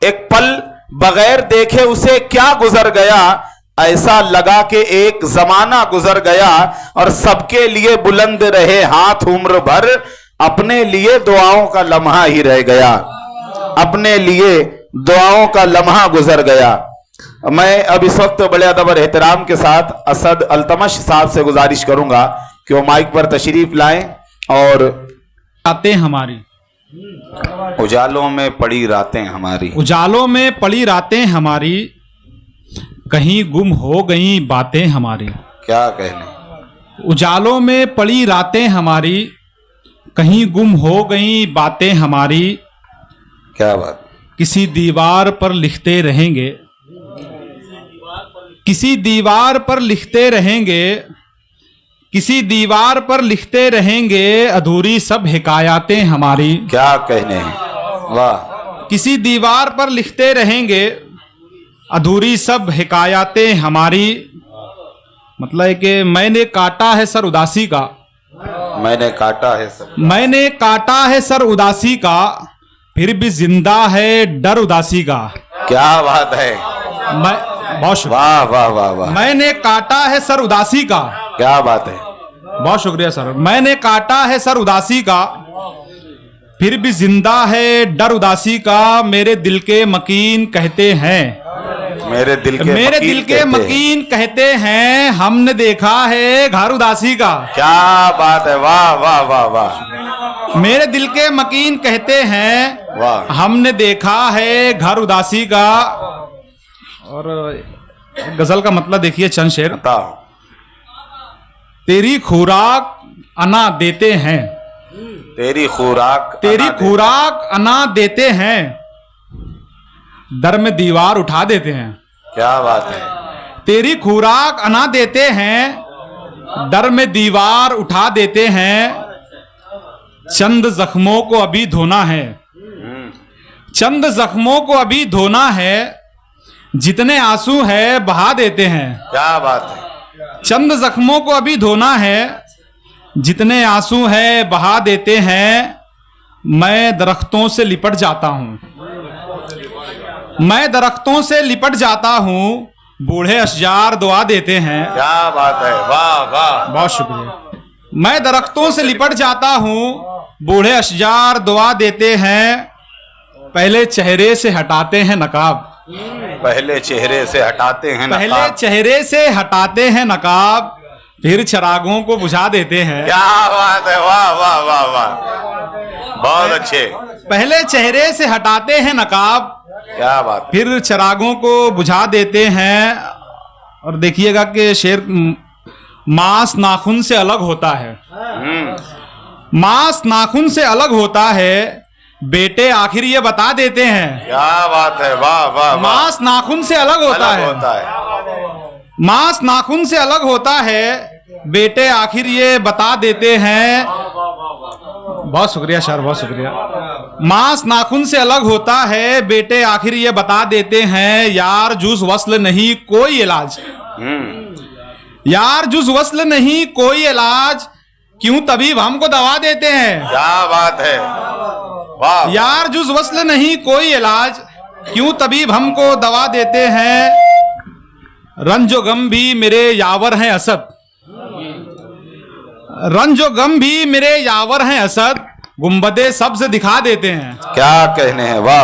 एक पल बगैर देखे उसे क्या गुजर गया, ऐसा लगा कि एक जमाना गुजर गया और सबके लिए बुलंद रहे हाथ उम्र भर, अपने लिए दुआओं का लम्हा ही रह गया, अपने लिए दुआओं का लम्हा गुजर गया। मैं अब इस वक्त बड़े अदब और एहतराम के साथ असद अल्तमश साहब से गुजारिश करूंगा कि वो माइक पर तशरीफ लाएं और रातें हमारी, उजालों में पड़ी रातें हमारी, उजालों में पड़ी रातें हमारी, कहीं गुम हो गई बातें हमारी। क्या कहने, उजालों में पड़ी रातें हमारी, कहीं गुम हो गई बातें हमारी। क्या बात, किसी दीवार पर लिखते रहेंगे, किसी दीवार पर लिखते रहेंगे, किसी दीवार पर लिखते रहेंगे, अधूरी सब हिकायतें हमारी। क्या कहने हैं, वाह। किसी दीवार पर लिखते रहेंगे, अधूरी सब हिकायतें हमारी। मतलब है कि मैंने काटा है सर उदासी का, मैंने काटा है सर, मैंने काटा है सर उदासी का, फिर भी जिंदा है डर उदासी का। क्या बात है, मैं बहुत शुक्रिया, वाह वाह वाह वाह, मैंने काटा है सर उदासी का। क्या बात है, बहुत शुक्रिया सर। मैंने काटा है सर उदासी का, फिर भी जिंदा है डर उदासी का। मेरे दिल के मकीन कहते हैं, मेरे दिल के मकीन कहते हैं, हमने देखा है घर उदासी का। क्या बात है, वाह वाह वाह वाह, मेरे दिल के मकीन कहते हैं, वाह, हमने देखा है घर उदासी का। और गजल का मतलब देखिए, चंद शेर। बताओ। तेरी खुराक अना देते हैं, तेरी खुराक, तेरी खुराक अना देते हैं, दर में दीवार उठा देते हैं। क्या बात है, तेरी खुराक अना देते हैं, दर में दीवार उठा देते हैं। चंद जख्मों को अभी धोना है, चंद जख्मों को अभी धोना है, जितने आंसू है बहा देते हैं। क्या बात है, चंद जख्मों को अभी धोना है, जितने आंसू है बहा देते हैं। मैं दरख्तों से लिपट जाता हूँ, मैं दरख्तों से लिपट जाता हूँ, बूढ़े अशजार दुआ देते हैं। क्या बात है, वाह वाह, बहुत शुक्रिया। मैं दरख्तों से लिपट जाता हूँ, बूढ़े अशजार दुआ देते हैं। पहले चेहरे से हटाते हैं नकाब, पहले चेहरे से हटाते हैं नकाब, पहले चेहरे से हटाते हैं नकाब, फिर चिरागों को बुझा देते हैं। क्या बात है, वाह वाह वाह वाह, बहुत अच्छे। पहले चेहरे से हटाते हैं नकाब, क्या बात, फिर चिरागों को बुझा देते हैं। और देखिएगा कि शेर मांस नाखून से अलग होता है, मांस नाखून से अलग होता है, बेटे आखिर ये बता देते हैं। क्या बात है, वाह वाह, मांस नाखून से अलग होता है, मांस नाखून से अलग होता है, बेटे आखिर ये बता देते हैं। बहुत शुक्रिया सर, बहुत शुक्रिया। मांस नाखून से अलग होता है, बेटे आखिर ये बता देते हैं। यार जुज वस्ल नहीं कोई इलाज, यार जुज वस्ल नहीं कोई इलाज, क्यों तबीब हमको दवा देते हैं। क्या बात है, वाह, यार जुज वस्ल नहीं कोई इलाज, क्यों तबीब हमको दवा देते हैं। रंजो गम भी मेरे यावर हैं असद, रंजो गम भी मेरे यावर हैं असद, गुंबदे सब्ज़ दिखा देते हैं। क्या कहने हैं, वाह।